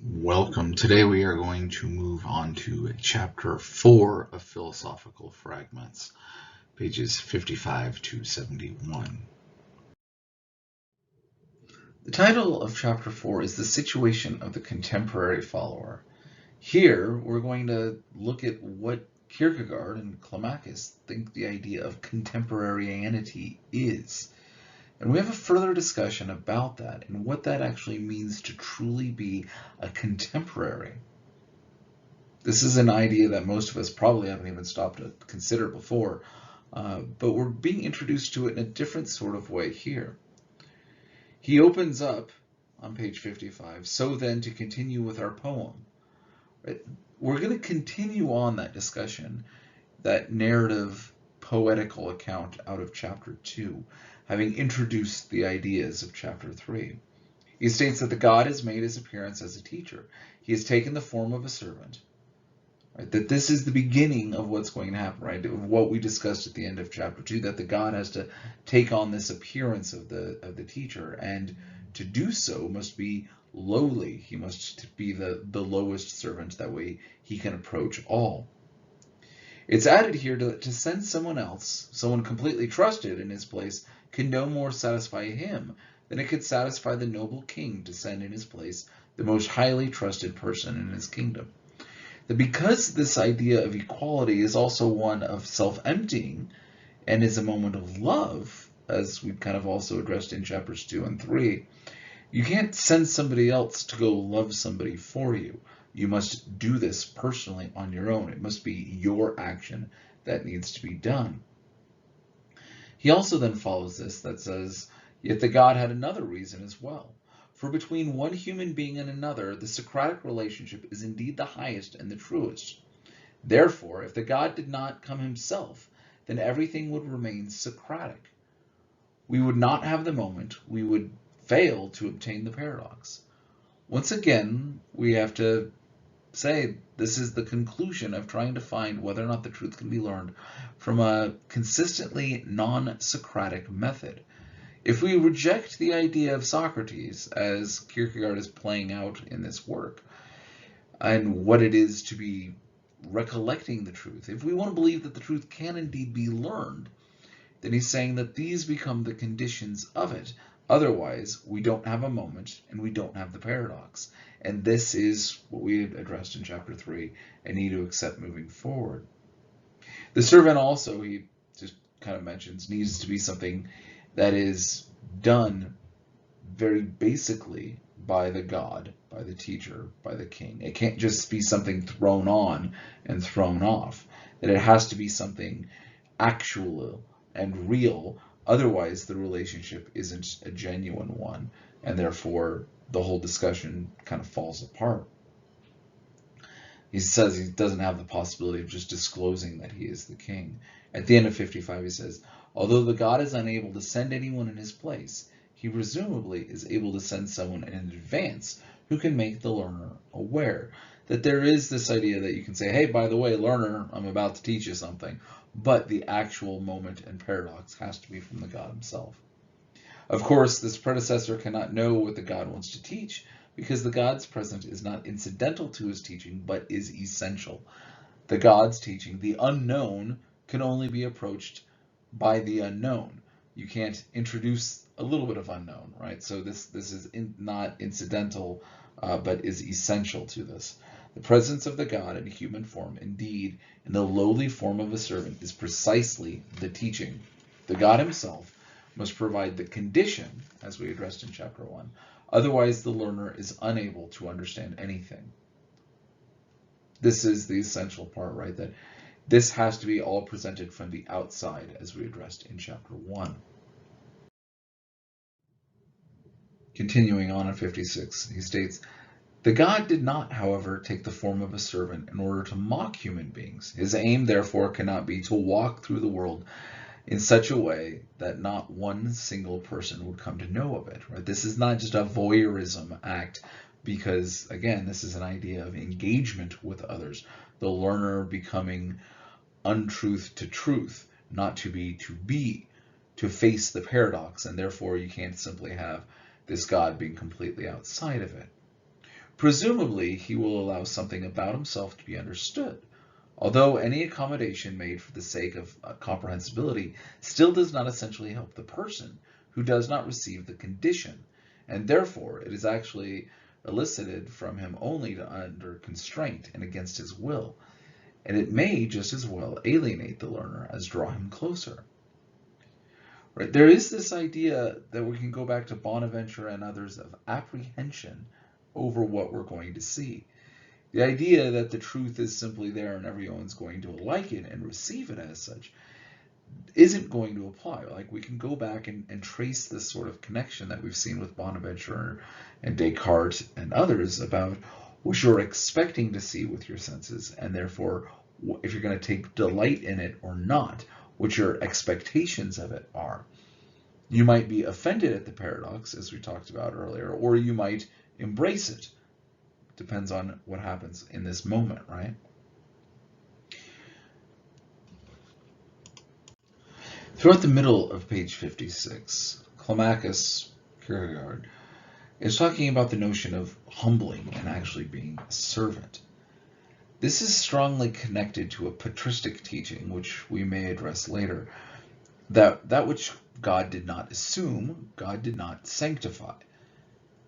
Welcome. Today we are going to move on to chapter 4 of Philosophical Fragments, pages 55 to 71. The title of chapter 4 is The Situation of the Contemporary Follower. Here we're going to look at what Kierkegaard and Climacus think the idea of contemporaneity is. And we have a further discussion about that and what that actually means to truly be a contemporary. This is an idea that most of us probably haven't even stopped to consider before, but we're being introduced to it in a different sort of way here. He opens up on page 55, so then to continue with our poem. Right? We're going to continue on that discussion, that narrative poetical account out of chapter 2, having introduced the ideas of chapter 3. He states that the God has made his appearance as a teacher. He has taken the form of a servant. Right? That this is the beginning of what's going to happen, right? Of what we discussed at the end of chapter 2, that the God has to take on this appearance of the teacher, and to do so must be lowly. He must be the lowest servant. That way he can approach all. It's added here to send someone else, someone completely trusted in his place, can no more satisfy him than it could satisfy the noble king to send in his place the most highly trusted person in his kingdom. That because this idea of equality is also one of self-emptying and is a moment of love, as we've kind of also addressed in chapters 2 and 3, you can't send somebody else to go love somebody for you. You must do this personally on your own. It must be your action that needs to be done. He also then follows this that says, yet the God had another reason as well. For between one human being and another, the Socratic relationship is indeed the highest and the truest. Therefore, if the God did not come himself, then everything would remain Socratic. We would not have the moment, we would fail to obtain the paradox. Once again, we have to say this is the conclusion of trying to find whether or not the truth can be learned from a consistently non-Socratic method. If we reject the idea of Socrates, as Kierkegaard is playing out in this work, and what it is to be recollecting the truth, if we want to believe that the truth can indeed be learned, then he's saying that these become the conditions of it. Otherwise, we don't have a moment and we don't have the paradox. And this is what we had addressed in chapter 3 and need to accept moving forward. The servant also, he just kind of mentions, needs to be something that is done very basically by the God, by the teacher, by the king. It can't just be something thrown on and thrown off. That it has to be something actual and real. Otherwise, the relationship isn't a genuine one, and therefore the whole discussion kind of falls apart. He says he doesn't have the possibility of just disclosing that he is the king. At the end of 55, he says, although the God is unable to send anyone in his place, he presumably is able to send someone in advance who can make the learner aware that there is this idea that you can say, hey, by the way, learner, I'm about to teach you something, but the actual moment and paradox has to be from the God himself. Of course, this predecessor cannot know what the God wants to teach, because the God's presence is not incidental to his teaching, but is essential. The God's teaching, the unknown, can only be approached by the unknown. You can't introduce a little bit of unknown, right? So this is not incidental, but is essential to this. The presence of the God in human form, indeed, in the lowly form of a servant, is precisely the teaching. The God himself must provide the condition, as we addressed in chapter 1. Otherwise, the learner is unable to understand anything. This is the essential part, right? That this has to be all presented from the outside, as we addressed in chapter 1. Continuing on in 56, he states, the God did not, however, take the form of a servant in order to mock human beings. His aim, therefore, cannot be to walk through the world in such a way that not one single person would come to know of it. Right? This is not just a voyeurism act, because, again, this is an idea of engagement with others. The learner becoming untruth to truth, not to be, to face the paradox, and therefore you can't simply have this God being completely outside of it. Presumably, he will allow something about himself to be understood, although any accommodation made for the sake of comprehensibility still does not essentially help the person who does not receive the condition, and therefore it is actually elicited from him only under constraint and against his will, and it may just as well alienate the learner as draw him closer. Right? There is this idea that we can go back to Bonaventure and others of apprehension over what we're going to see. The idea that the truth is simply there and everyone's going to like it and receive it as such isn't going to apply. Like, we can go back and trace this sort of connection that we've seen with Bonaventure and Descartes and others about what you're expecting to see with your senses, and therefore if you're going to take delight in it or not, what your expectations of it are. You might be offended at the paradox, as we talked about earlier, or you might embrace it. Depends on what happens in this moment, right? Throughout the middle of page 56, Climacus, Kierkegaard, is talking about the notion of humbling and actually being a servant. This is strongly connected to a patristic teaching, which we may address later, that which God did not assume, God did not sanctify.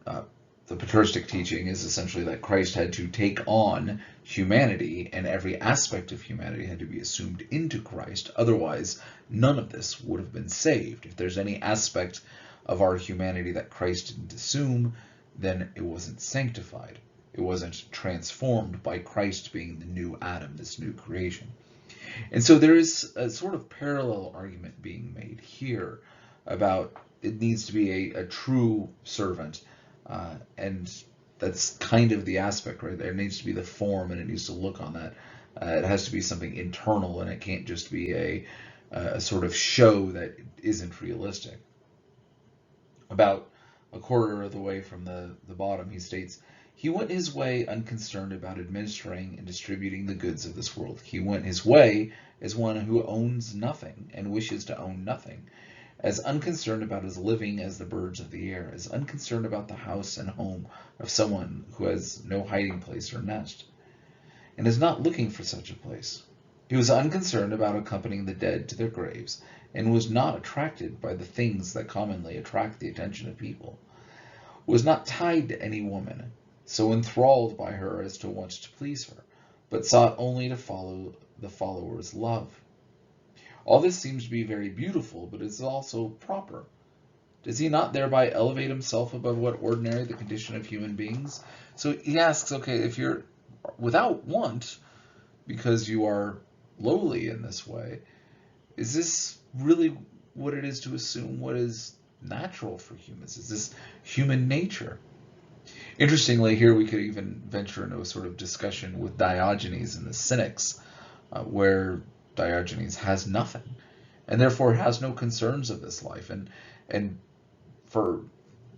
The patristic teaching is essentially that Christ had to take on humanity, and every aspect of humanity had to be assumed into Christ. Otherwise, none of this would have been saved. If there's any aspect of our humanity that Christ didn't assume, then it wasn't sanctified. It wasn't transformed by Christ being the new Adam, this new creation. And so there is a sort of parallel argument being made here about it needs to be a true servant. And that's kind of the aspect right there. It needs to be the form, and it needs to look on that. It has to be something internal, and it can't just be a sort of show that isn't realistic. About a quarter of the way from the bottom, he states, "He went his way unconcerned about administering and distributing the goods of this world. He went his way as one who owns nothing and wishes to own nothing, as unconcerned about his living as the birds of the air, as unconcerned about the house and home of someone who has no hiding place or nest, and is not looking for such a place. He was unconcerned about accompanying the dead to their graves, and was not attracted by the things that commonly attract the attention of people, was not tied to any woman, so enthralled by her as to want to please her, but sought only to follow the follower's love. All this seems to be very beautiful, but is also proper. Does he not thereby elevate himself above what ordinary the condition of human beings?" So he asks, okay, if you're without want, because you are lowly in this way, is this really what it is to assume what is natural for humans? Is this human nature? Interestingly, here we could even venture into a sort of discussion with Diogenes and the Cynics, where Diogenes has nothing, and therefore has no concerns of this life. And for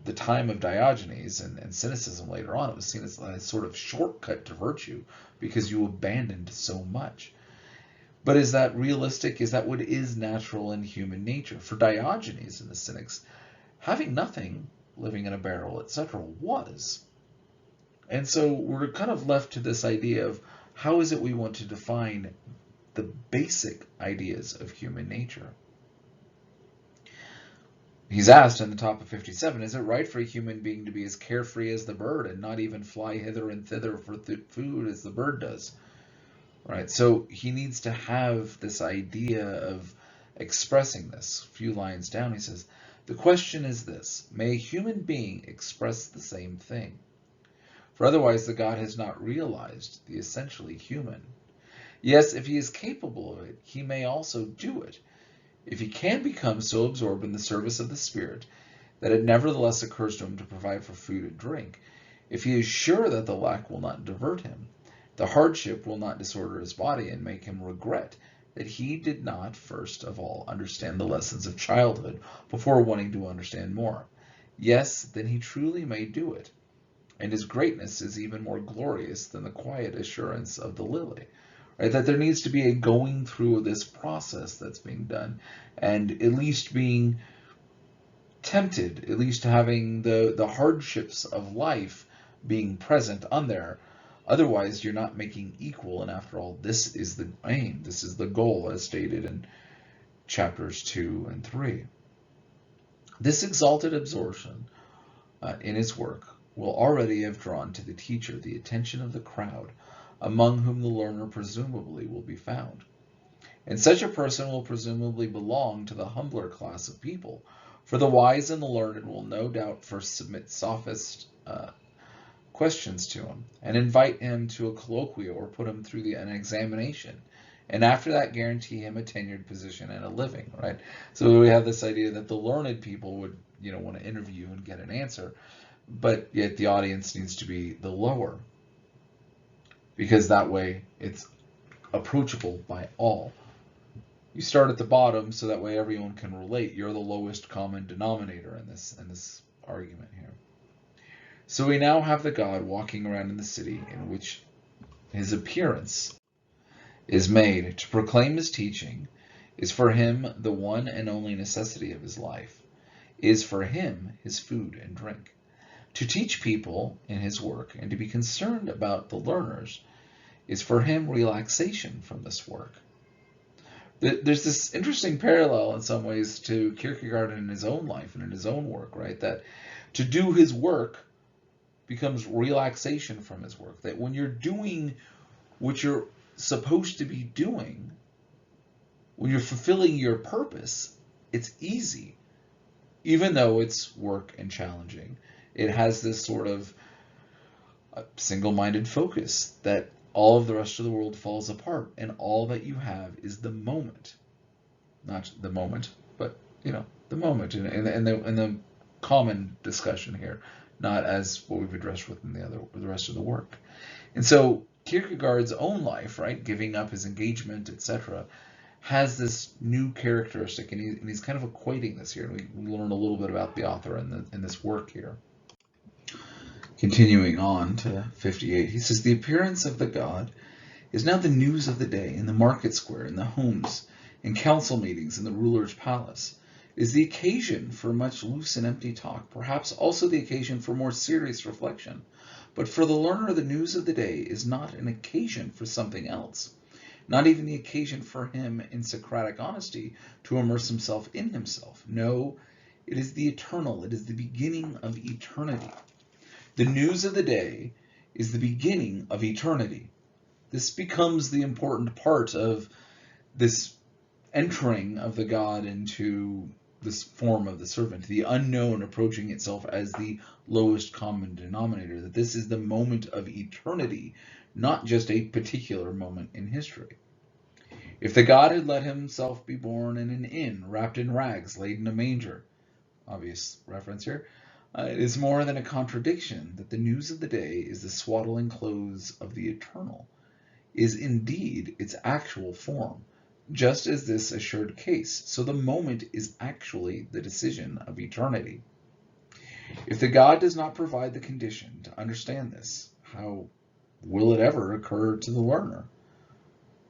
the time of Diogenes and cynicism later on, it was seen as a sort of shortcut to virtue, because you abandoned so much. But is that realistic? Is that what is natural in human nature? For Diogenes and the Cynics, having nothing, living in a barrel, etc., was. And so we're kind of left to this idea of how is it we want to define the basic ideas of human nature. He's asked in the top of 57, is it right for a human being to be as carefree as the bird and not even fly hither and thither for food as the bird does? Right, so he needs to have this idea of expressing this. A few lines down, he says, "The question is this, may a human being express the same thing? For otherwise the God has not realized the essentially human. Yes, if he is capable of it, he may also do it. If he can become so absorbed in the service of the Spirit that it nevertheless occurs to him to provide for food and drink, if he is sure that the lack will not divert him, the hardship will not disorder his body and make him regret that he did not first of all understand the lessons of childhood before wanting to understand more. Yes, then he truly may do it, and his greatness is even more glorious than the quiet assurance of the lily." Right? That there needs to be a going through this process that's being done, and at least being tempted, at least having the hardships of life being present on there. Otherwise, you're not making equal, and after all, this is the aim, this is the goal, as stated in chapters 2 and 3. This exalted absorption in his work will already have drawn to the teacher the attention of the crowd, among whom the learner presumably will be found. And such a person will presumably belong to the humbler class of people, for the wise and the learned will no doubt first submit sophist questions to him, and invite him to a colloquia or put him through an examination, and after that guarantee him a tenured position and a living, right? So we have this idea that the learned people would, want to interview and get an answer, but yet the audience needs to be the lower, because that way it's approachable by all. You start at the bottom so that way everyone can relate. You're the lowest common denominator in this argument here. So we now have the God walking around in the city in which his appearance is made. To proclaim his teaching is for him the one and only necessity of his life, is for him his food and drink. To teach people in his work and to be concerned about the learners is for him relaxation from this work. There's this interesting parallel in some ways to Kierkegaard in his own life and in his own work, right? That to do his work becomes relaxation from his work. That when you're doing what you're supposed to be doing, when you're fulfilling your purpose, it's easy, even though it's work and challenging. It has this sort of single-minded focus that all of the rest of the world falls apart, and all that you have is the moment. Not the moment, but the moment in the common discussion here, not as what we've addressed within the rest of the work. And so Kierkegaard's own life, right, giving up his engagement, etc., has this new characteristic, and he's kind of equating this here. And we learn a little bit about the author in this work here. Continuing on to 58, he says, the appearance of the God is now the news of the day in the market square, in the homes, in council meetings, in the ruler's palace. It is the occasion for much loose and empty talk, perhaps also the occasion for more serious reflection. But for the learner, the news of the day is not an occasion for something else, not even the occasion for him in Socratic honesty to immerse himself in himself. No, it is the eternal, it is the beginning of eternity. The news of the day is the beginning of eternity. This becomes the important part of this entering of the God into this form of the servant, the unknown approaching itself as the lowest common denominator, that this is the moment of eternity, not just a particular moment in history. If the God had let himself be born in an inn, wrapped in rags, laid in a manger, obvious reference here, it is more than a contradiction that the news of the day is the swaddling clothes of the eternal, is indeed its actual form, just as this assured case. So the moment is actually the decision of eternity. If the God does not provide the condition to understand this, how will it ever occur to the learner?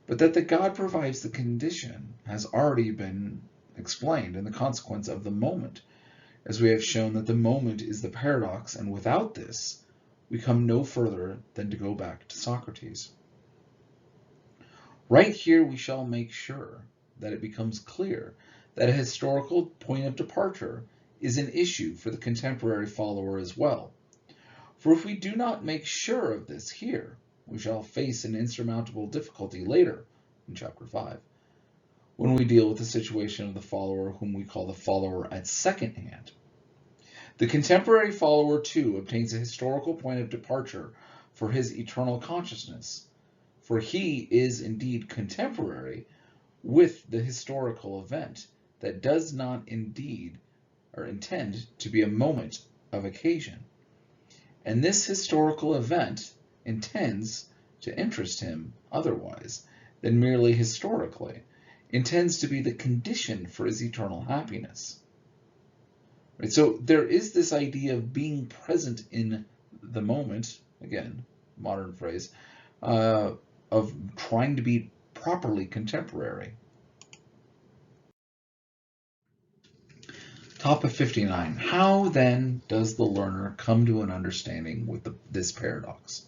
But that the God provides the condition has already been explained in the consequence of the moment, as we have shown that the moment is the paradox, and without this, we come no further than to go back to Socrates. Right here we shall make sure that it becomes clear that a historical point of departure is an issue for the contemporary follower as well. For if we do not make sure of this here, we shall face an insurmountable difficulty later, in chapter 5, when we deal with the situation of the follower whom we call the follower at second hand. The contemporary follower, too, obtains a historical point of departure for his eternal consciousness, for he is indeed contemporary with the historical event that does not indeed or intend to be a moment of occasion. And this historical event intends to interest him otherwise than merely historically, intends to be the condition for his eternal happiness. Right? So there is this idea of being present in the moment, again, modern phrase, of trying to be properly contemporary. Top of 59. How then does the learner come to an understanding with this paradox?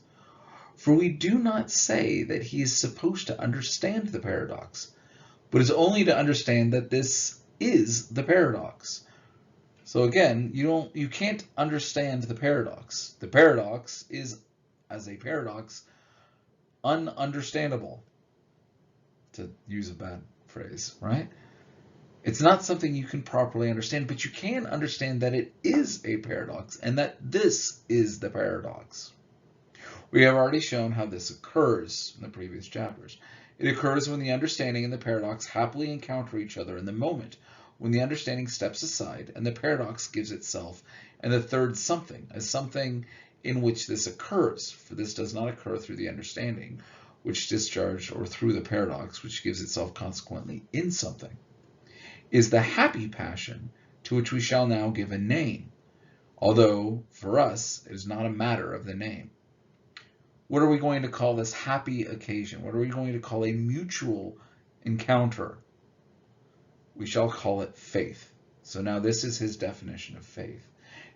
For we do not say that he is supposed to understand the paradox, but is only to understand that this is the paradox. So again, you can't understand the paradox. The paradox is, as a paradox, ununderstandable, to use a bad phrase, right? It's not something you can properly understand, but you can understand that it is a paradox and that this is the paradox. We have already shown how this occurs in the previous chapters. It occurs when the understanding and the paradox happily encounter each other in the moment, when the understanding steps aside and the paradox gives itself and the third something, as something in which this occurs, for this does not occur through the understanding, which discharged, or through the paradox, which gives itself consequently in something, is the happy passion to which we shall now give a name, although for us it is not a matter of the name. What are we going to call this happy occasion? What are we going to call a mutual encounter? We shall call it faith. So now this is his definition of faith.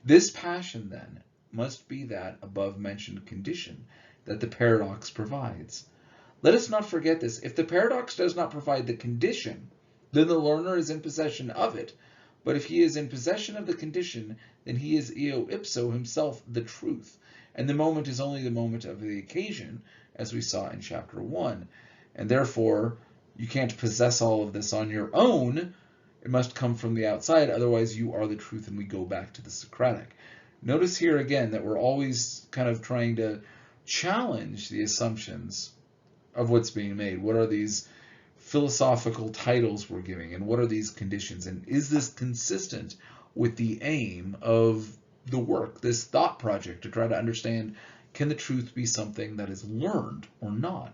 This passion then must be that above mentioned condition that the paradox provides. Let us not forget this. If the paradox does not provide the condition, then the learner is in possession of it. But if he is in possession of the condition, then he is eo ipso himself the truth. And the moment is only the moment of the occasion, as we saw in chapter 1. And therefore, you can't possess all of this on your own. It must come from the outside, otherwise you are the truth, and we go back to the Socratic. Notice here again that we're always kind of trying to challenge the assumptions of what's being made. What are these philosophical titles we're giving, and what are these conditions, and is this consistent with the aim of the work, this thought project, to try to understand, can the truth be something that is learned or not?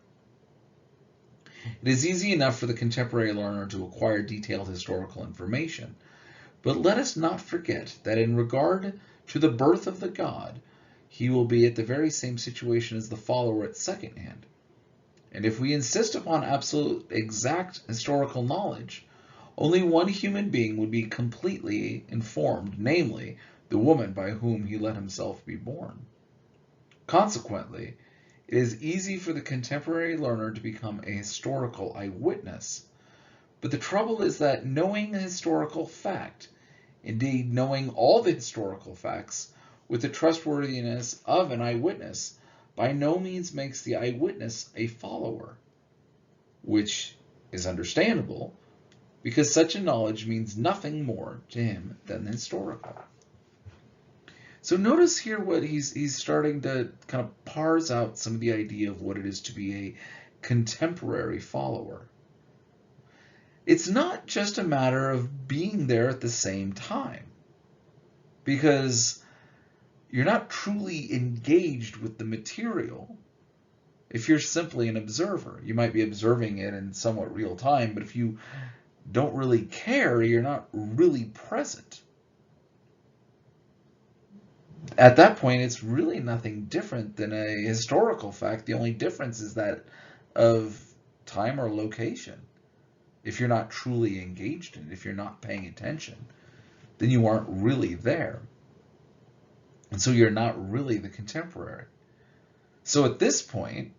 It is easy enough for the contemporary learner to acquire detailed historical information, but let us not forget that in regard to the birth of the God, he will be at the very same situation as the follower at second hand. And if we insist upon absolute exact historical knowledge, only one human being would be completely informed, namely, the woman by whom he let himself be born. Consequently, it is easy for the contemporary learner to become a historical eyewitness. But the trouble is that knowing a historical fact, indeed knowing all the historical facts, with the trustworthiness of an eyewitness, by no means makes the eyewitness a follower, which is understandable, because such a knowledge means nothing more to him than the historical. So notice here what he's starting to kind of parse out some of the idea of what it is to be a contemporary follower. It's not just a matter of being there at the same time, because you're not truly engaged with the material if you're simply an observer. You might be observing it in somewhat real time, but if you don't really care, you're not really present. At that point, it's really nothing different than a historical fact. The only difference is that of time or location. If you're not truly engaged in it, if you're not paying attention, then you aren't really there. And so you're not really the contemporary. So at this point,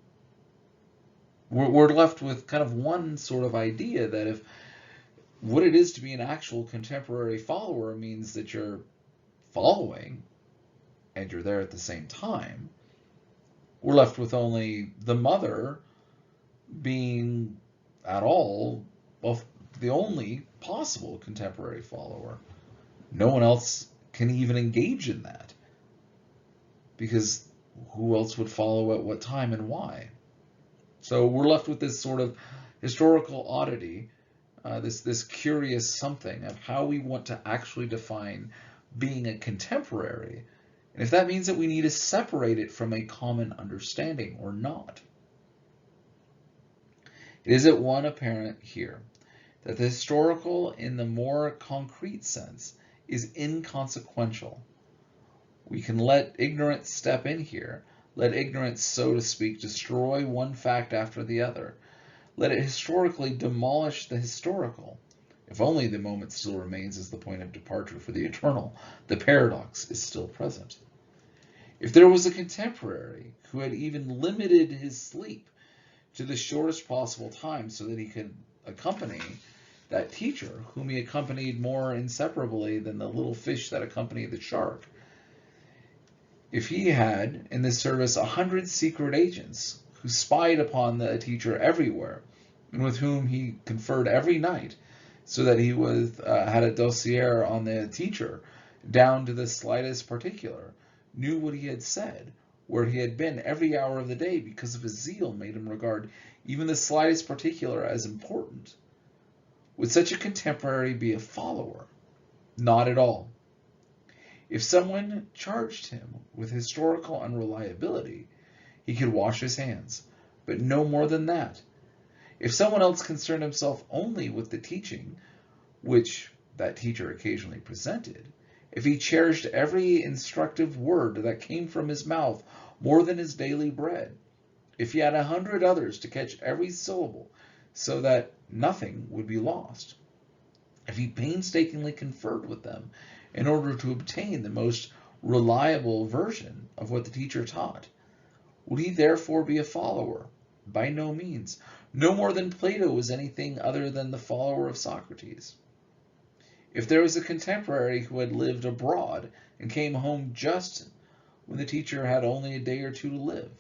we're left with kind of one sort of idea that if what it is to be an actual contemporary follower means that you're following and you're there at the same time, we're left with only the mother being at all, well, the only possible contemporary follower. No one else can even engage in that, because who else would follow at what time and why? So we're left with this sort of historical oddity, this curious something of how we want to actually define being a contemporary, and if that means that we need to separate it from a common understanding or not. It is at one apparent here that the historical, in the more concrete sense, is inconsequential. We can let ignorance step in here, let ignorance, so to speak, destroy one fact after the other. Let it historically demolish the historical. If only the moment still remains as the point of departure for the eternal, the paradox is still present. If there was a contemporary who had even limited his sleep to the shortest possible time so that he could accompany that teacher, whom he accompanied more inseparably than the little fish that accompany the shark, if he had in this service 100 secret agents who spied upon the teacher everywhere, and with whom he conferred every night, so that he had a dossier on the teacher down to the slightest particular, knew what he had said, where he had been every hour of the day, because of his zeal made him regard even the slightest particular as important, would such a contemporary be a follower? Not at all. If someone charged him with historical unreliability, he could wash his hands, but no more than that. If someone else concerned himself only with the teaching which that teacher occasionally presented, if he cherished every instructive word that came from his mouth more than his daily bread, if he had 100 others to catch every syllable so that nothing would be lost, if he painstakingly conferred with them in order to obtain the most reliable version of what the teacher taught, would he therefore be a follower? By no means. No more than Plato was anything other than the follower of Socrates. If there was a contemporary who had lived abroad and came home just when the teacher had only a day or two to live,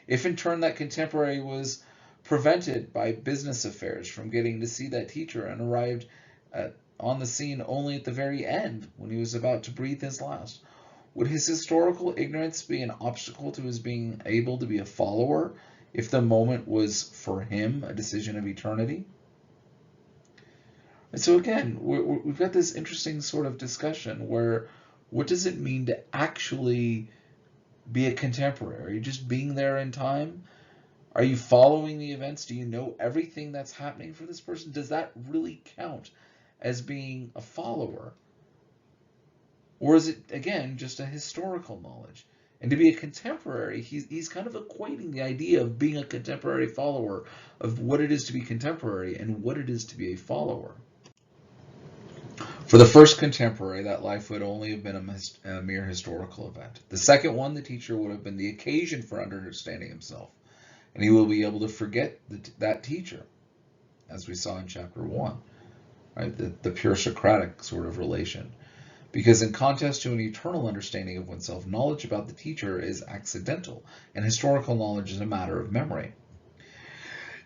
if in turn that contemporary was prevented by business affairs from getting to see that teacher and arrived on the scene only at the very end when he was about to breathe his last, would his historical ignorance be an obstacle to his being able to be a follower if the moment was for him a decision of eternity? And so again, we've got this interesting sort of discussion where what does it mean to actually be a contemporary? Just being there in time? Are you following the events? Do you know everything that's happening for this person? Does that really count as being a follower? Or is it, again, just a historical knowledge? And to be a contemporary, he's kind of equating the idea of being a contemporary follower of what it is to be contemporary and what it is to be a follower. For the first contemporary, that life would only have been a mere historical event. The second one, the teacher would have been the occasion for understanding himself. And he will be able to forget that teacher, as we saw in chapter 1, right? The pure Socratic sort of relation. Because in contrast to an eternal understanding of oneself, knowledge about the teacher is accidental, and historical knowledge is a matter of memory.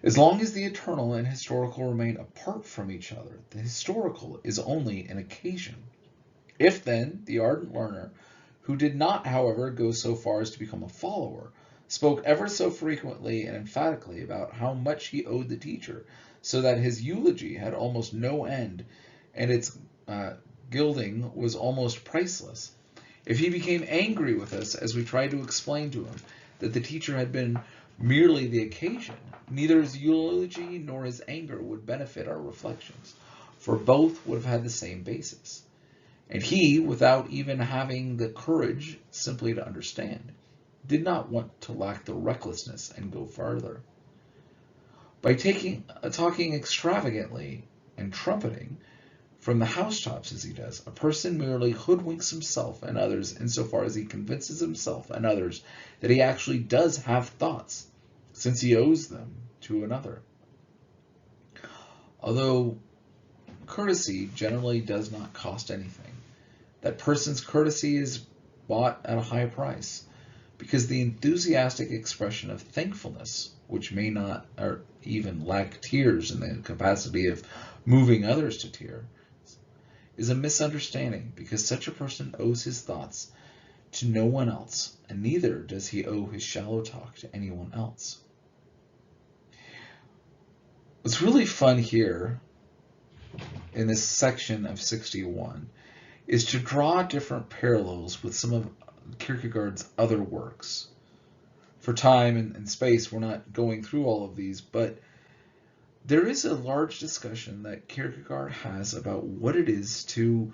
As long as the eternal and historical remain apart from each other, the historical is only an occasion. If then the ardent learner, who did not, however, go so far as to become a follower, spoke ever so frequently and emphatically about how much he owed the teacher, so that his eulogy had almost no end, and its gilding was almost priceless. If he became angry with us as we tried to explain to him that the teacher had been merely the occasion, neither his eulogy nor his anger would benefit our reflections, for both would have had the same basis. And he, without even having the courage simply to understand, did not want to lack the recklessness and go farther. By talking extravagantly and trumpeting from the housetops as he does, a person merely hoodwinks himself and others insofar as he convinces himself and others that he actually does have thoughts, since he owes them to another. Although courtesy generally does not cost anything, that person's courtesy is bought at a high price, because the enthusiastic expression of thankfulness, which may not or even lack tears in the capacity of moving others to tears, is a misunderstanding, because such a person owes his thoughts to no one else, and neither does he owe his shallow talk to anyone else. What's really fun here in this section of 61 is to draw different parallels with some of Kierkegaard's other works. For time and space, we're not going through all of these, but there is a large discussion that Kierkegaard has about what it is to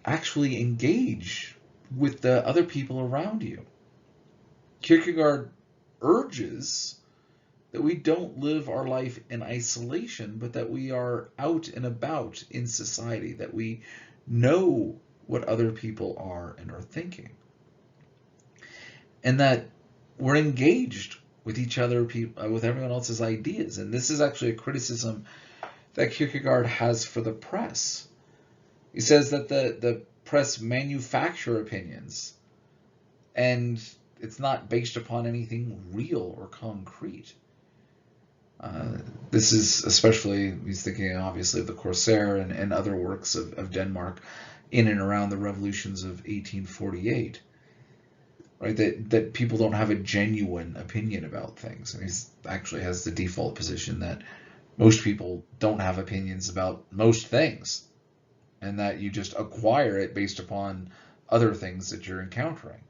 actually engage with the other people around you. Kierkegaard urges that we don't live our life in isolation, but that we are out and about in society, that we know what other people are and are thinking, and that we're engaged with each other, with everyone else's ideas. And this is actually a criticism that Kierkegaard has for the press. He says that the press manufacture opinions, and it's not based upon anything real or concrete. This is especially, he's thinking obviously of the Corsair and other works of Denmark in and around the revolutions of 1848, right? That people don't have a genuine opinion about things. And he actually has the default position that most people don't have opinions about most things, and that you just acquire it based upon other things that you're encountering.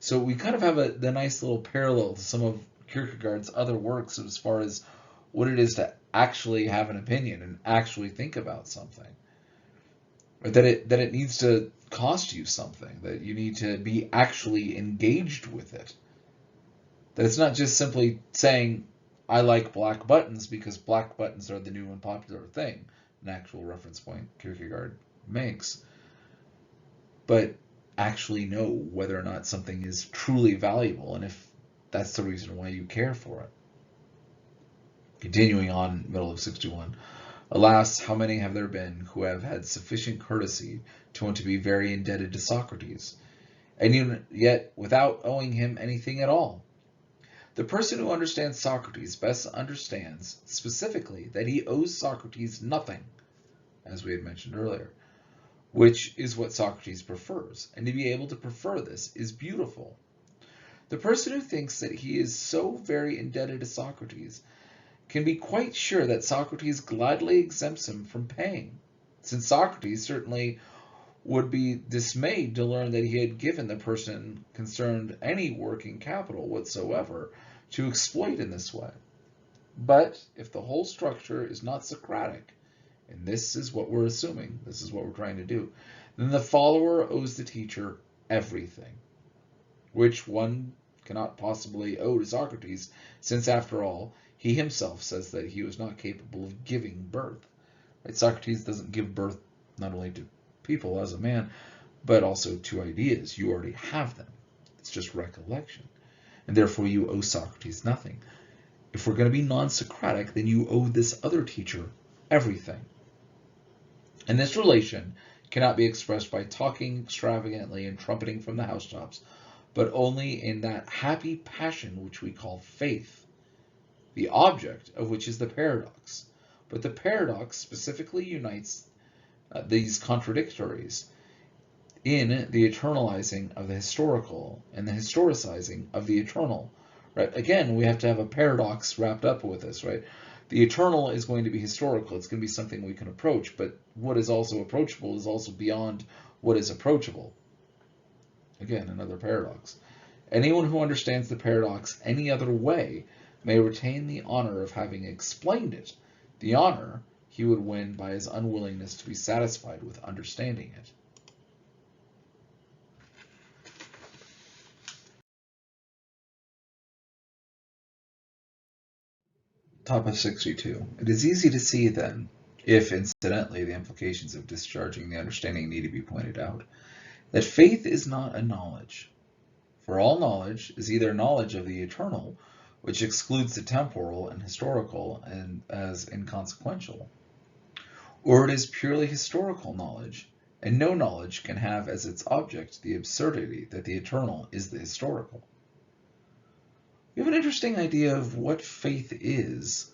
So we kind of have the nice little parallel to some of Kierkegaard's other works as far as what it is to actually have an opinion and actually think about something. Or that it needs to cost you something, that you need to be actually engaged with it. That it's not just simply saying, I like black buttons because black buttons are the new and popular thing, an actual reference point Kierkegaard makes, but actually know whether or not something is truly valuable, and if that's the reason why you care for it. Continuing on, middle of 61. Alas, how many have there been who have had sufficient courtesy to want to be very indebted to Socrates, and yet without owing him anything at all? The person who understands Socrates best understands specifically that he owes Socrates nothing, as we had mentioned earlier, which is what Socrates prefers, and to be able to prefer this is beautiful. The person who thinks that he is so very indebted to Socrates can be quite sure that Socrates gladly exempts him from paying, since Socrates certainly would be dismayed to learn that he had given the person concerned any working capital whatsoever to exploit in this way. But if the whole structure is not Socratic, and this is what we're assuming, this is what we're trying to do, then the follower owes the teacher everything, which one cannot possibly owe to Socrates, since after all, he himself says that he was not capable of giving birth. Right? Socrates doesn't give birth not only to people as a man, but also to ideas. You already have them. It's just recollection. And therefore you owe Socrates nothing. If we're going to be non-Socratic, then you owe this other teacher everything. And this relation cannot be expressed by talking extravagantly and trumpeting from the housetops, but only in that happy passion which we call faith, the object of which is the paradox. But the paradox specifically unites these contradictories in the eternalizing of the historical and the historicizing of the eternal. Right? Again, we have to have a paradox wrapped up with this, right? The eternal is going to be historical. It's going to be something we can approach, but what is also approachable is also beyond what is approachable. Again, another paradox. Anyone who understands the paradox any other way may retain the honor of having explained it, the honor he would win by his unwillingness to be satisfied with understanding it. Top of 62. It is easy to see, then, if incidentally the implications of discharging the understanding need to be pointed out, that faith is not a knowledge. For all knowledge is either knowledge of the eternal, which excludes the temporal and historical and as inconsequential, or it is purely historical knowledge, and no knowledge can have as its object the absurdity that the eternal is the historical. We have an interesting idea of what faith is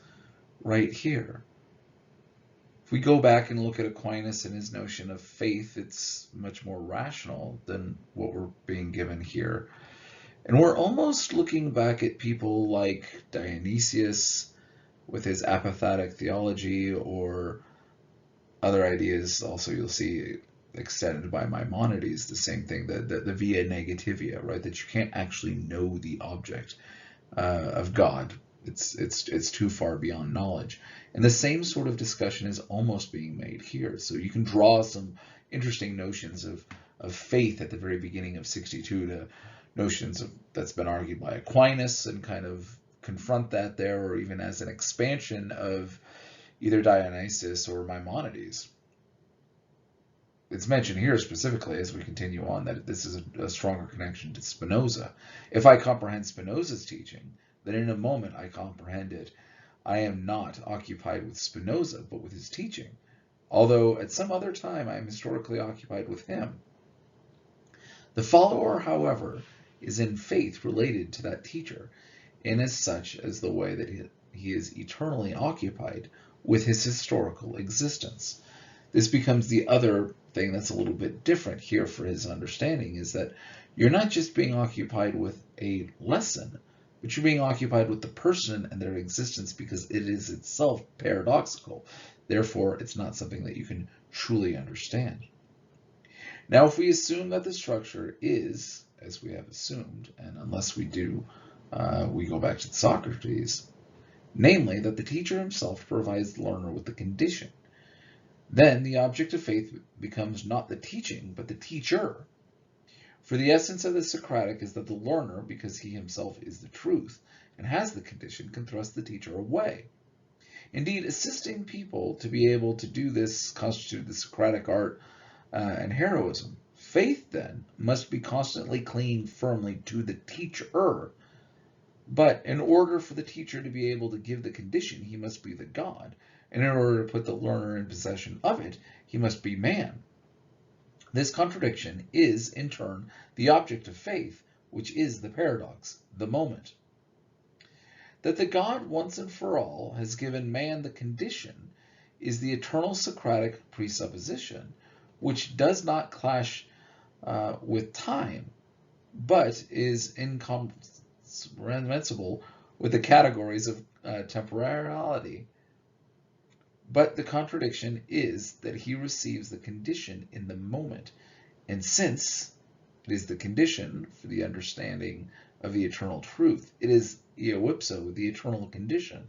right here. If we go back and look at Aquinas and his notion of faith, it's much more rational than what we're being given here. And we're almost looking back at people like Dionysius with his apophatic theology, or other ideas also you'll see extended by Maimonides, the same thing, the via negativia, right? That you can't actually know the object of God. It's too far beyond knowledge. And the same sort of discussion is almost being made here. So you can draw some interesting notions of faith at the very beginning of 62 to notions of that's been argued by Aquinas and kind of confront that there, or even as an expansion of either Dionysus or Maimonides. It's mentioned here specifically as we continue on that this is a stronger connection to Spinoza. If I comprehend Spinoza's teaching, then in a moment I comprehend it. I am not occupied with Spinoza, but with his teaching, although at some other time I am historically occupied with him. The follower, however, is in faith related to that teacher, and as such as the way that he is eternally occupied with his historical existence. This becomes the other thing that's a little bit different here for his understanding, is that you're not just being occupied with a lesson, but you're being occupied with the person and their existence because it is itself paradoxical. Therefore, it's not something that you can truly understand. Now, if we assume that the structure is, as we have assumed, and unless we do, we go back to Socrates, namely that the teacher himself provides the learner with the condition, then the object of faith becomes not the teaching, but the teacher. For the essence of the Socratic is that the learner, because he himself is the truth and has the condition, can thrust the teacher away. Indeed, assisting people to be able to do this constituted the Socratic art and heroism. Faith, then, must be constantly clinging firmly to the teacher. But in order for the teacher to be able to give the condition, he must be the God. And in order to put the learner in possession of it, he must be man. This contradiction is, in turn, the object of faith, which is the paradox, the moment. That the God once and for all has given man the condition is the eternal Socratic presupposition, which does not clash with time, but is incomprehensible with the categories of temporality. But the contradiction is that he receives the condition in the moment, and since it is the condition for the understanding of the eternal truth, it is eo ipso, the eternal condition.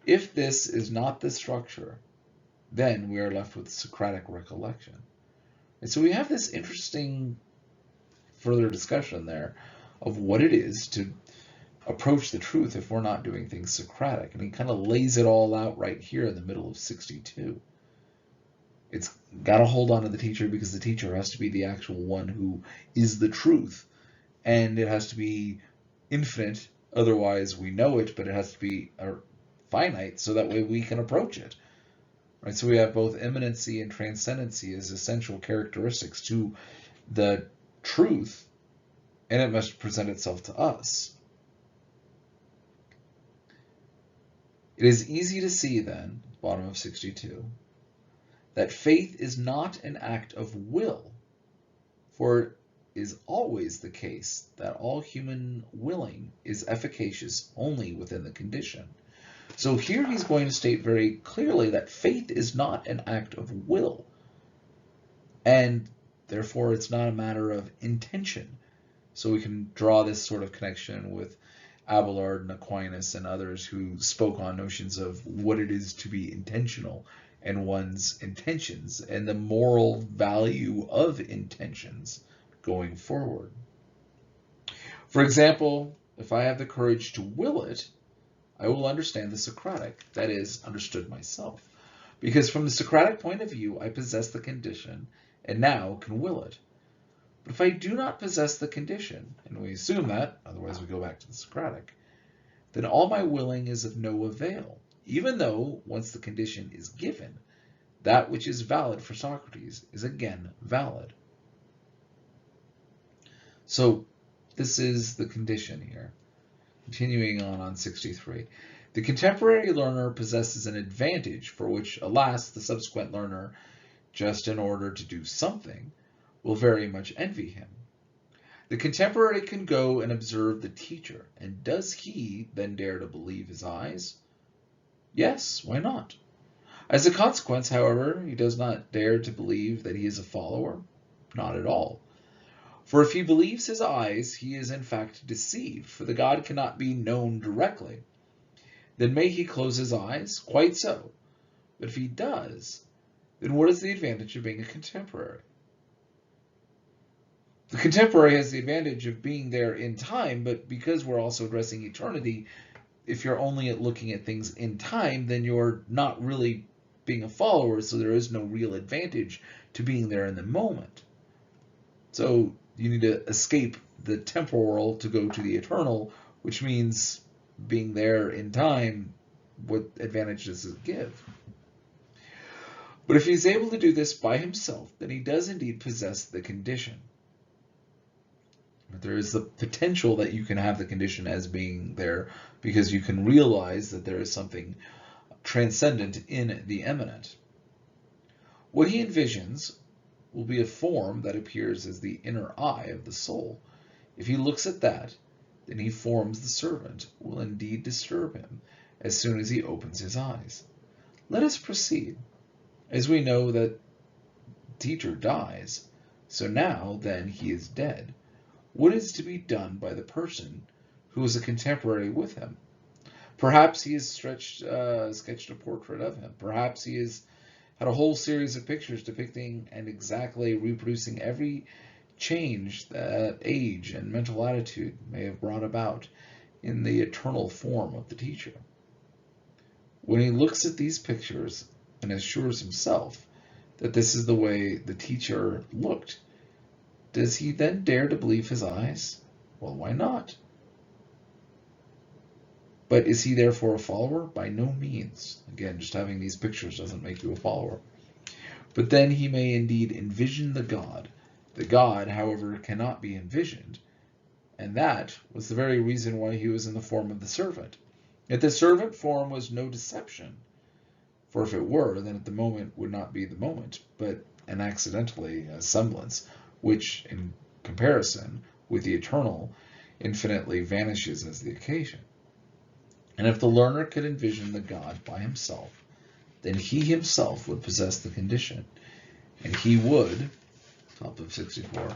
If this is not the structure, then we are left with Socratic recollection. And so we have this interesting further discussion there of what it is to approach the truth if we're not doing things Socratic. And he kind of lays it all out right here in the middle of 62. It's got to hold on to the teacher because the teacher has to be the actual one who is the truth. And it has to be infinite, otherwise we know it, but it has to be finite so that way we can approach it. Right? So we have both immanency and transcendency as essential characteristics to the truth, and it must present itself to us. It is easy to see then, bottom of 62, that faith is not an act of will, for it is always the case that all human willing is efficacious only within the condition. So here he's going to state very clearly that faith is not an act of will, and therefore it's not a matter of intention. So we can draw this sort of connection with Abelard and Aquinas and others who spoke on notions of what it is to be intentional and one's intentions and the moral value of intentions going forward. For example, if I have the courage to will it, I will understand the Socratic, that is, understood myself. Because from the Socratic point of view, I possess the condition and now can will it. But if I do not possess the condition, and we assume that, otherwise we go back to the Socratic, then all my willing is of no avail, even though once the condition is given, that which is valid for Socrates is again valid. So this is the condition here. Continuing on 63. The contemporary learner possesses an advantage for which, alas, the subsequent learner, just in order to do something, will very much envy him. The contemporary can go and observe the teacher, and does he then dare to believe his eyes? Yes, why not? As a consequence, however, he does not dare to believe that he is a follower? Not at all. For if he believes his eyes, he is in fact deceived, for the God cannot be known directly. Then may he close his eyes? Quite so. But if he does, then what is the advantage of being a contemporary? The contemporary has the advantage of being there in time, but because we're also addressing eternity, if you're only looking at things in time, then you're not really being a follower, so there is no real advantage to being there in the moment. So you need to escape the temporal to go to the eternal, which means being there in time, what advantage does it give? But if he's able to do this by himself, then he does indeed possess the condition. But there is the potential that you can have the condition as being there because you can realize that there is something transcendent in the immanent. What he envisions will be a form that appears as the inner eye of the soul. If he looks at that, then he forms the servant, will indeed disturb him as soon as he opens his eyes. Let us proceed. As we know that teacher dies, so now then he is dead. What is to be done by the person who is a contemporary with him? Perhaps he has sketched a portrait of him. Perhaps he has had a whole series of pictures depicting and exactly reproducing every change that age and mental attitude may have brought about in the eternal form of the teacher. When he looks at these pictures and assures himself that this is the way the teacher looked, does he then dare to believe his eyes? Well, why not? But is he therefore a follower? By no means. Again, just having these pictures doesn't make you a follower. But then he may indeed envision the God. The God, however, cannot be envisioned, and that was the very reason why he was in the form of the servant. Yet the servant form was no deception, for if it were, then at the moment would not be the moment, but an accidentally a semblance, which, in comparison with the eternal, infinitely vanishes as the occasion. And if the learner could envision the God by himself, then he himself would possess the condition, and he would, top of 64,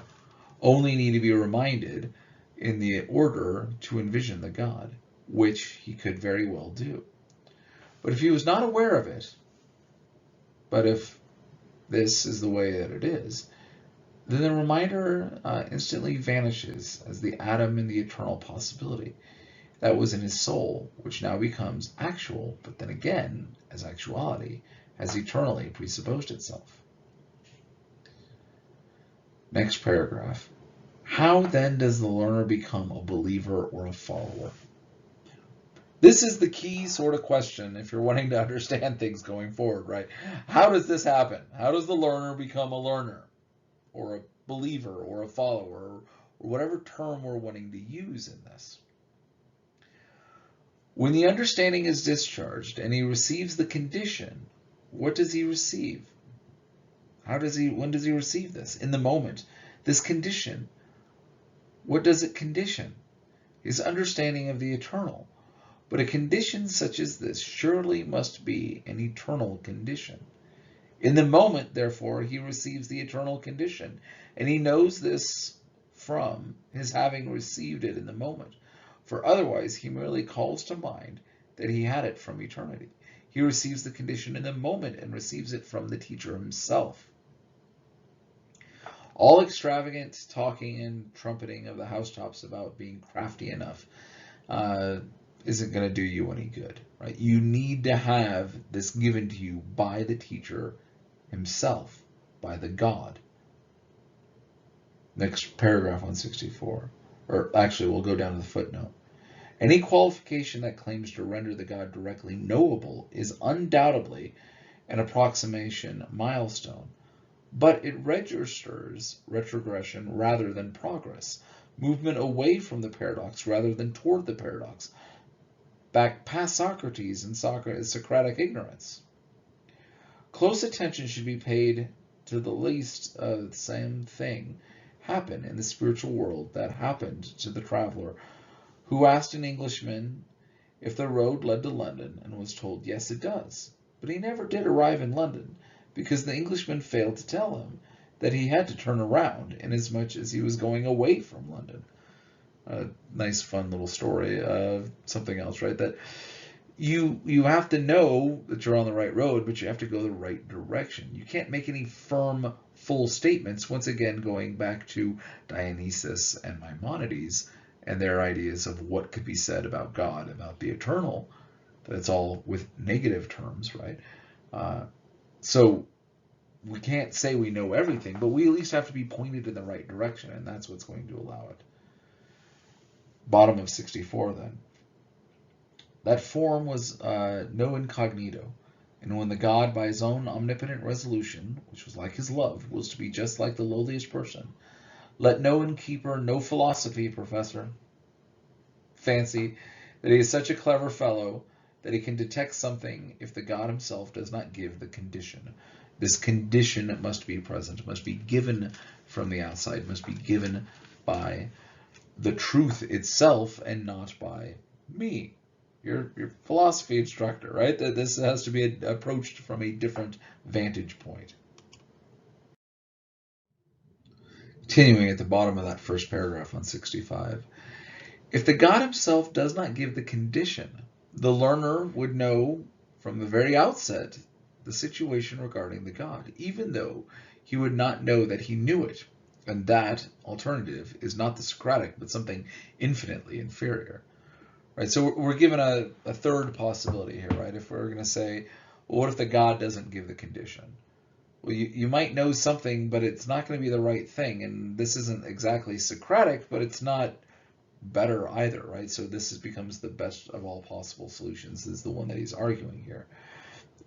only need to be reminded in the order to envision the God, which he could very well do. But if he was not aware of it, but if this is the way that it is, then the reminder instantly vanishes as the atom in the eternal possibility that was in his soul, which now becomes actual, but then again, as actuality, has eternally presupposed itself. Next paragraph. How then does the learner become a believer or a follower? This is the key sort of question if you're wanting to understand things going forward, right? How does this happen? How does the learner become a learner or a believer or a follower or whatever term we're wanting to use in this? When the understanding is discharged and he receives the condition, what does he receive? When does he receive this? In the moment. This condition, what does it condition? His understanding of the eternal. But a condition such as this surely must be an eternal condition. In the moment, therefore, he receives the eternal condition, and he knows this from his having received it in the moment. For otherwise he merely calls to mind that he had it from eternity. He receives the condition in the moment and receives it from the teacher himself. All extravagant talking and trumpeting of the housetops about being crafty enough isn't going to do you any good, right? You need to have this given to you by the teacher himself, by the God. Next paragraph on 64. Or actually, we'll go down to the footnote. Any qualification that claims to render the God directly knowable is undoubtedly an approximation milestone, but it registers retrogression rather than progress, movement away from the paradox rather than toward the paradox, back past Socrates and Socratic ignorance. Close attention should be paid to the least of the same thing happen in the spiritual world that happened to the traveler who asked an Englishman if the road led to London and was told, yes, it does. But he never did arrive in London because the Englishman failed to tell him that he had to turn around inasmuch as he was going away from London. A nice, fun little story of something else, right? That you have to know that you're on the right road, but you have to go the right direction. You can't make any firm full statements, once again going back to Dionysus and Maimonides and their ideas of what could be said about God, about the eternal. That's all with negative terms, right? So we can't say we know everything, but we at least have to be pointed in the right direction, and that's what's going to allow it. Bottom of 64, then. That form was no incognito, and when the God, by his own omnipotent resolution, which was like his love, was to be just like the lowliest person, let no innkeeper, no philosophy professor, fancy that he is such a clever fellow that he can detect something if the God himself does not give the condition. This condition must be present, must be given from the outside, must be given by the truth itself and not by me, your philosophy instructor, right? That this has to be approached from a different vantage point. Continuing at the bottom of that first paragraph on 65. If the God himself does not give the condition, the learner would know from the very outset the situation regarding the God, even though he would not know that he knew it. And that alternative is not the Socratic, but something infinitely inferior. Right? So we're given a third possibility here, right? If we're going to say, well, what if the God doesn't give the condition? Well, you might know something, but it's not going to be the right thing. And this isn't exactly Socratic, but it's not better either, right? So this becomes the best of all possible solutions, is the one that he's arguing here.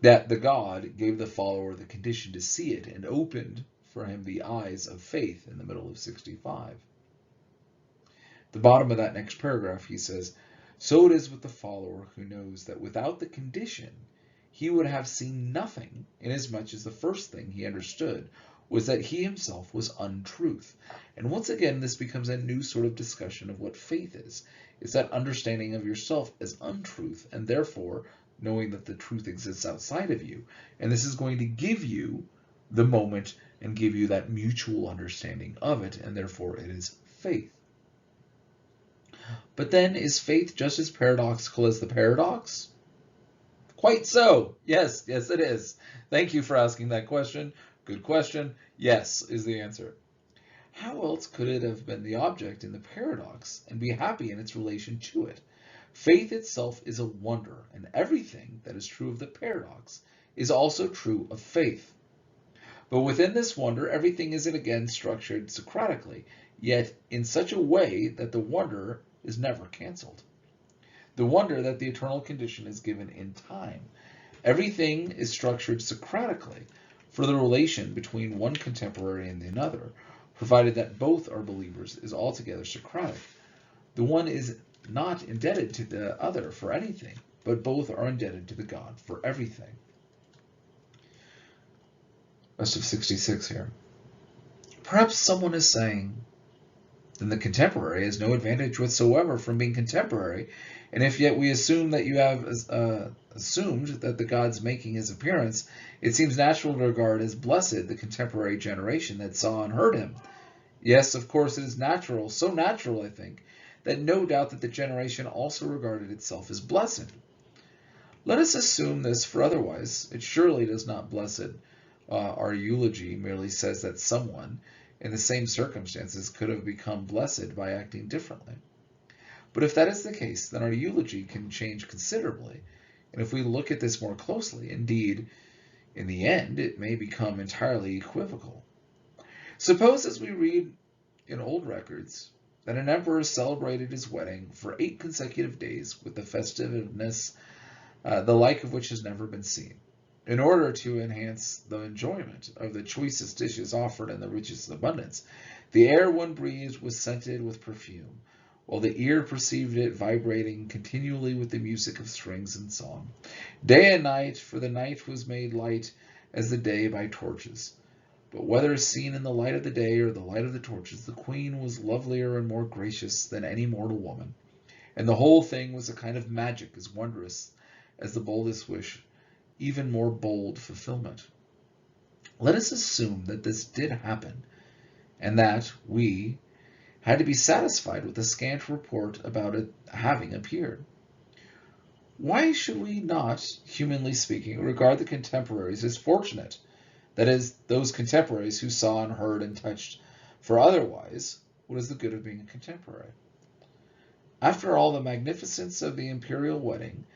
That the God gave the follower the condition to see it and opened for him the eyes of faith in the middle of 65. The bottom of that next paragraph, he says, so it is with the follower who knows that without the condition, he would have seen nothing, inasmuch as the first thing he understood was that he himself was untruth. And once again, this becomes a new sort of discussion of what faith is. It's that understanding of yourself as untruth, and therefore knowing that the truth exists outside of you. And this is going to give you the moment and give you that mutual understanding of it, and therefore it is faith. But then, is faith just as paradoxical as the paradox? Quite so. Yes, it is. Thank you for asking that question. Good question. Yes is the answer. How else could it have been the object in the paradox and be happy in its relation to it? Faith itself is a wonder, and everything that is true of the paradox is also true of faith. But within this wonder, everything is again structured Socratically, yet in such a way that the wonder is never canceled. The wonder that the eternal condition is given in time. Everything is structured Socratically for the relation between one contemporary and another, provided that both are believers, is altogether Socratic. The one is not indebted to the other for anything, but both are indebted to the God for everything. Rest of 66 here. Perhaps someone is saying, then the contemporary has no advantage whatsoever from being contemporary, and if yet we assume that you have assumed that the God's making his appearance, it seems natural to regard as blessed the contemporary generation that saw and heard him. Yes, of course it is natural, so natural, I think, that no doubt that the generation also regarded itself as blessed. Let us assume this, for otherwise it surely does not blessed. Our eulogy merely says that someone, in the same circumstances, could have become blessed by acting differently. But if that is the case, then our eulogy can change considerably, and if we look at this more closely, indeed, in the end, it may become entirely equivocal. Suppose, as we read in old records, that an emperor celebrated his wedding for 8 consecutive days with the festiveness the like of which has never been seen, in order to enhance the enjoyment of the choicest dishes offered in the richest abundance. The air one breathed was scented with perfume, while the ear perceived it vibrating continually with the music of strings and song. Day and night, for the night was made light as the day by torches. But whether seen in the light of the day or the light of the torches, the queen was lovelier and more gracious than any mortal woman, and the whole thing was a kind of magic as wondrous as the boldest wish, even more bold fulfillment. Let us assume that this did happen, and that we had to be satisfied with the scant report about it having appeared. Why should we not, humanly speaking, regard the contemporaries as fortunate That is, those contemporaries who saw and heard and touched, for otherwise, what is the good of being a contemporary? After all, the magnificence of the imperial wedding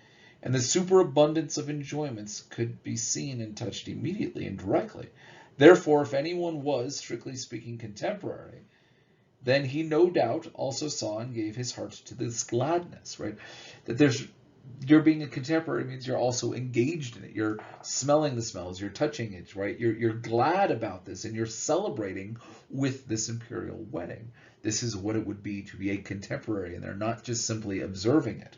and the superabundance of enjoyments could be seen and touched immediately and directly. Therefore, if anyone was, strictly speaking, contemporary, then he no doubt also saw and gave his heart to this gladness, right? That you're being a contemporary means you're also engaged in it. You're smelling the smells, you're touching it, right? You're glad about this, and you're celebrating with this imperial wedding. This is what it would be to be a contemporary, and they're not just simply observing it.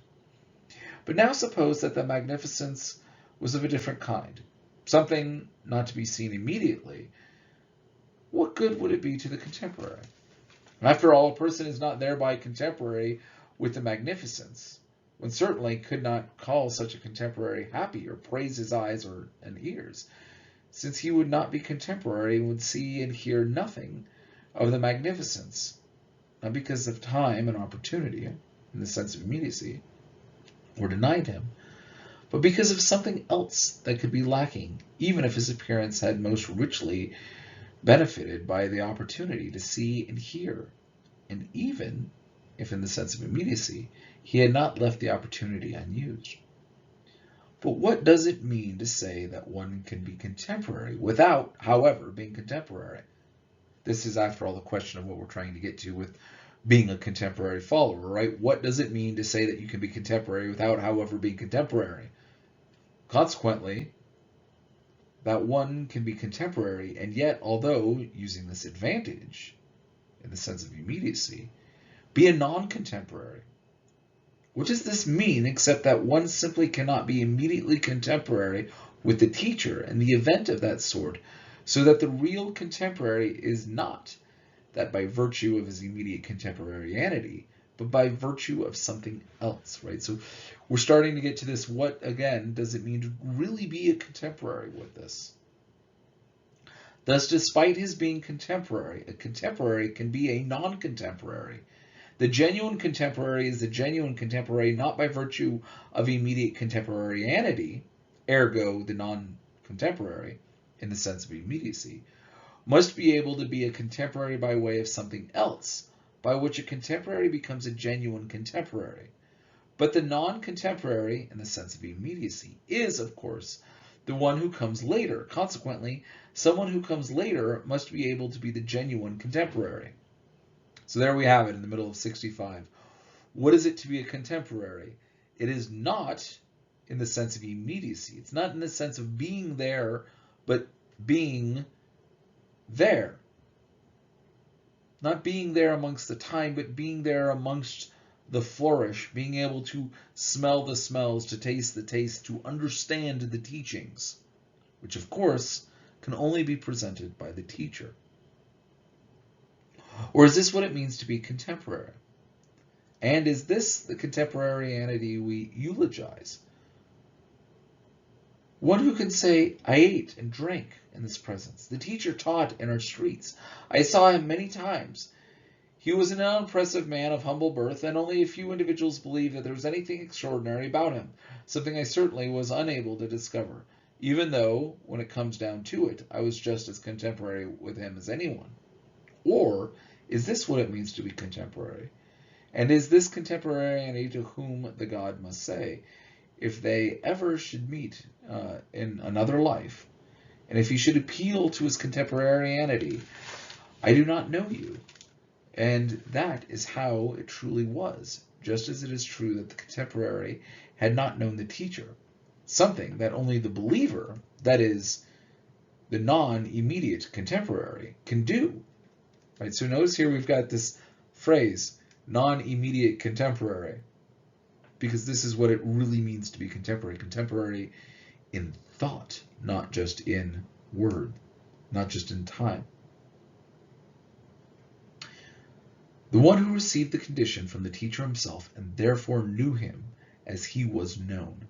But now suppose that the magnificence was of a different kind, something not to be seen immediately. What good would it be to the contemporary? After all, a person is not thereby contemporary with the magnificence, one certainly could not call such a contemporary happy or praise his eyes and ears, since he would not be contemporary and would see and hear nothing of the magnificence, not because of time and opportunity, in the sense of immediacy, were denied him, but because of something else that could be lacking, even if his appearance had most richly benefited by the opportunity to see and hear, and even if in the sense of immediacy he had not left the opportunity unused. But what does it mean to say that one can be contemporary without, however, being contemporary? This is, after all, the question of what we're trying to get to with being a contemporary follower, right? What does it mean to say that you can be contemporary without, however, being contemporary? Consequently, that one can be contemporary, and yet, although using this advantage, in the sense of immediacy, be a non-contemporary. What does this mean except that one simply cannot be immediately contemporary with the teacher in the event of that sort, so that the real contemporary is not that by virtue of his immediate contemporaneity, but by virtue of something else, right? So we're starting to get to this, what, again, does it mean to really be a contemporary with this? Thus, despite his being contemporary, a contemporary can be a non-contemporary. The genuine contemporary is the genuine contemporary not by virtue of immediate contemporaneity, ergo the non-contemporary, in the sense of immediacy, must be able to be a contemporary by way of something else, by which a contemporary becomes a genuine contemporary. But the non-contemporary, in the sense of immediacy, is, of course, the one who comes later. Consequently, someone who comes later must be able to be the genuine contemporary. So there we have it in the middle of 65. What is it to be a contemporary? It is not in the sense of immediacy. It's not in the sense of being there, but being there. Not being there amongst the time, but being there amongst the flourish, being able to smell the smells, to taste the taste, to understand the teachings, which of course can only be presented by the teacher. Or is this what it means to be contemporary? And is this the contemporaneity we eulogize? One who can say, I ate and drank in this presence. The teacher taught in our streets. I saw him many times. He was an unimpressive man of humble birth, and only a few individuals believed that there was anything extraordinary about him, something I certainly was unable to discover, even though, when it comes down to it, I was just as contemporary with him as anyone. Or is this what it means to be contemporary? And is this contemporaneity to whom the god must say, if they ever should meet in another life, and if he should appeal to his contemporaneity, I do not know you. And that is how it truly was, just as it is true that the contemporary had not known the teacher, something that only the believer, that is, the non-immediate contemporary, can do. Right? So notice here we've got this phrase, non-immediate contemporary, because this is what it really means to be contemporary. Contemporary in thought, not just in word, not just in time. The one who received the condition from the teacher himself and therefore knew him as he was known.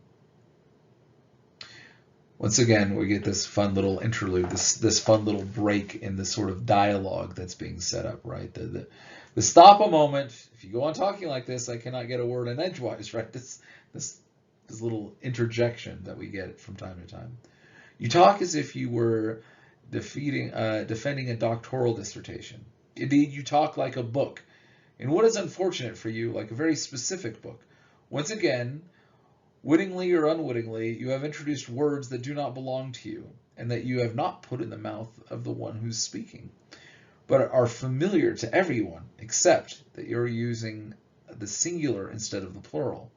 Once again, we get this fun little interlude, this fun little break in the sort of dialogue that's being set up, right? The stop a moment. If you go on talking like this, I cannot get a word in edgewise, right? This little interjection that we get from time to time. You talk as if you were defending a doctoral dissertation. Indeed, you talk like a book, and what is unfortunate for you, like a very specific book. Once again, wittingly or unwittingly, you have introduced words that do not belong to you, and that you have not put in the mouth of the one who's speaking, but are familiar to everyone, except that you're using the singular instead of the plural.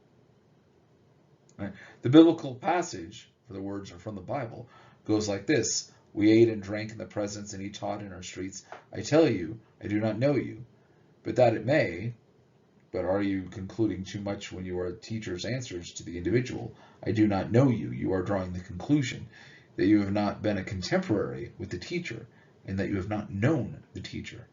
Right? The biblical passage, for the words are from the Bible, goes like this: We ate and drank in the presence, and he taught in our streets. I tell you, I do not know you, but that it may. But are you concluding too much when you are teacher's answers to the individual? I do not know you. You are drawing the conclusion that you have not been a contemporary with the teacher, and that you have not known the teacher.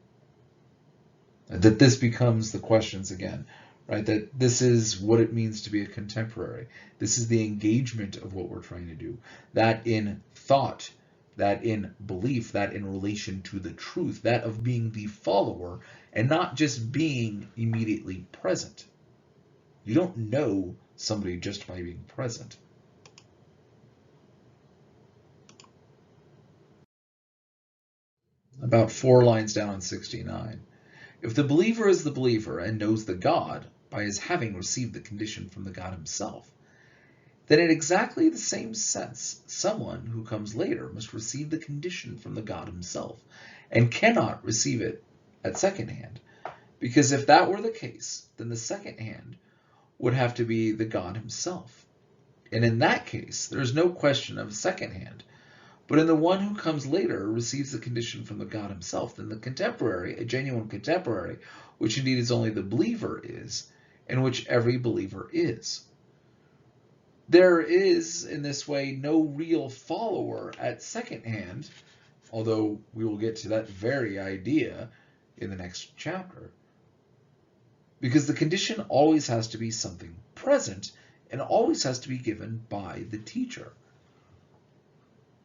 That this becomes the questions again, right? That this is what it means to be a contemporary. This is the engagement of what we're trying to do. That in thought, that in belief, that in relation to the truth, that of being the follower and not just being immediately present. You don't know somebody just by being present. About 4 lines down in 69. If the believer is the believer and knows the God by his having received the condition from the God himself, then in exactly the same sense, someone who comes later must receive the condition from the God himself, and cannot receive it at second hand, because if that were the case, then the second hand would have to be the God himself. And in that case, there is no question of a second hand. But in the one who comes later receives the condition from the God himself, then the contemporary, a genuine contemporary, which indeed is only the believer is, and which every believer is. There is, in this way, no real follower at second hand, although we will get to that very idea in the next chapter. Because the condition always has to be something present and always has to be given by the teacher.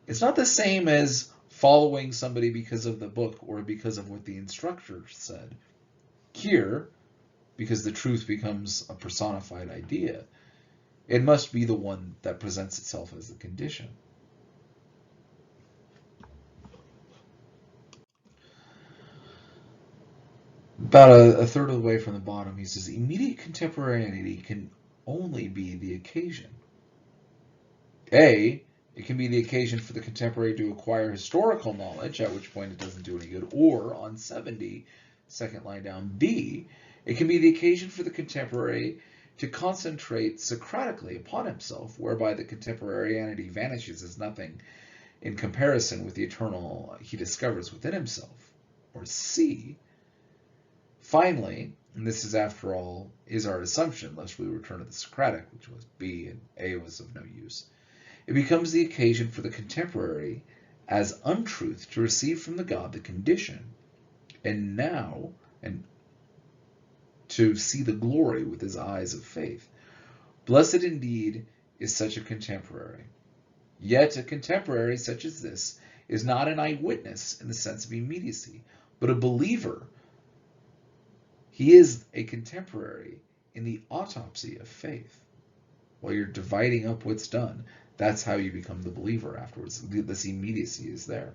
It's not the same as following somebody because of the book or because of what the instructor said. Here, because the truth becomes a personified idea, it must be the one that presents itself as the condition. About a third of the way from the bottom, he says, immediate contemporaneity can only be the occasion. A, it can be the occasion for the contemporary to acquire historical knowledge, at which point it doesn't do any good. Or, on 70, second line down, B, it can be the occasion for the contemporary to concentrate Socratically upon himself, whereby the contemporaneity vanishes as nothing in comparison with the eternal he discovers within himself. Or C, finally, and this is after all, is our assumption, lest we return to the Socratic, which was B and A was of no use. It becomes the occasion for the contemporary as untruth to receive from the God the condition, and to see the glory with his eyes of faith. Blessed indeed is such a contemporary. Yet a contemporary such as this is not an eyewitness in the sense of immediacy, but a believer. He is a contemporary in the autopsy of faith. While you're dividing up what's done, that's how you become the believer afterwards. This immediacy is there.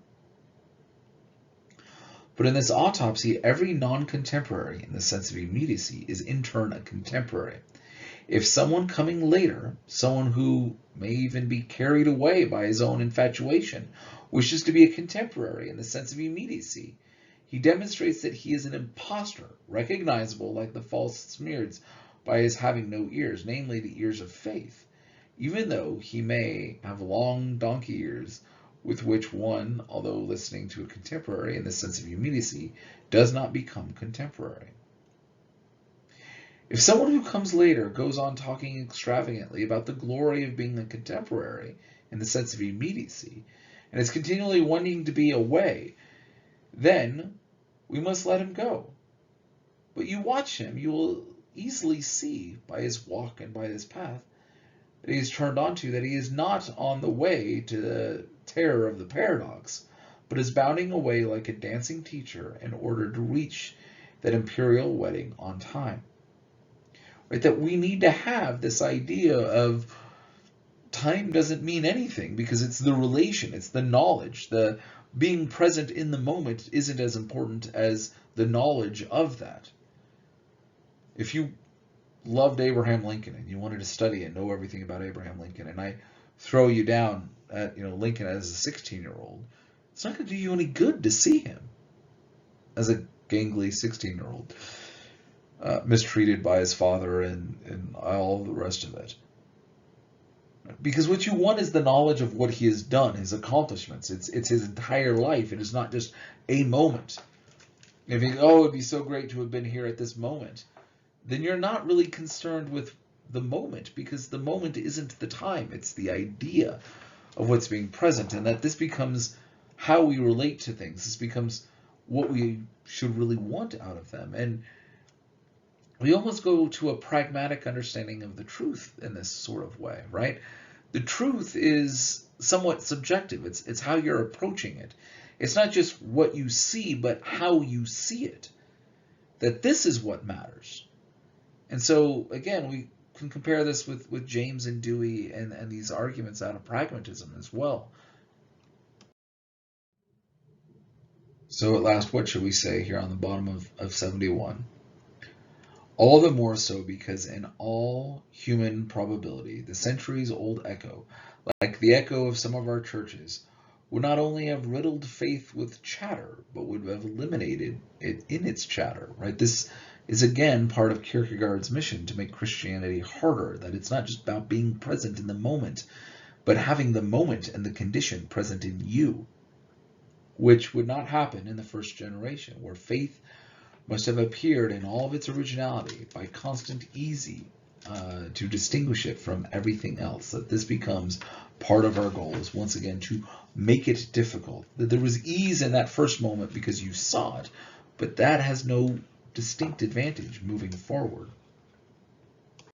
But in this autopsy, every non-contemporary, in the sense of immediacy, is in turn a contemporary. If someone coming later, someone who may even be carried away by his own infatuation, wishes to be a contemporary in the sense of immediacy, he demonstrates that he is an impostor, recognizable like the false smears by his having no ears, namely the ears of faith, even though he may have long donkey ears, with which one, although listening to a contemporary in the sense of immediacy, does not become contemporary. If someone who comes later goes on talking extravagantly about the glory of being a contemporary in the sense of immediacy, and is continually wanting to be away, then we must let him go. But you watch him, you will easily see by his walk and by his path that he is turned onto, that he is not on the way to the terror of the paradox, but is bounding away like a dancing teacher in order to reach that imperial wedding on time. Right? That we need to have this idea of time doesn't mean anything because it's the relation, it's the knowledge, the being present in the moment isn't as important as the knowledge of that. If you loved Abraham Lincoln and you wanted to study and know everything about Abraham Lincoln, and I throw you down at Lincoln as a 16-year-old, it's not going to do you any good to see him as a gangly 16-year-old, mistreated by his father and all the rest of it. Because what you want is the knowledge of what he has done, his accomplishments. It's his entire life. It is not just a moment. If you it'd be so great to have been here at this moment, then you're not really concerned with the moment, because the moment isn't the time. It's the idea of what's being present, and that this becomes how we relate to things. This becomes what we should really want out of them. And we almost go to a pragmatic understanding of the truth in this sort of way, right? The truth is somewhat subjective. It's how you're approaching it. It's not just what you see, but how you see it. That this is what matters. And so, again, we can compare this with James and Dewey and these arguments out of pragmatism as well. So at last, what should we say here on the bottom of 71? All the more so because in all human probability, the centuries-old echo, like the echo of some of our churches, would not only have riddled faith with chatter, but would have eliminated it in its chatter, right? This is again part of Kierkegaard's mission to make Christianity harder, that it's not just about being present in the moment, but having the moment and the condition present in you, which would not happen in the first generation, where faith must have appeared in all of its originality by constant easy to distinguish it from everything else. That this becomes part of our goal is once again to make it difficult. That there was ease in that first moment because you saw it, but that has no distinct advantage moving forward.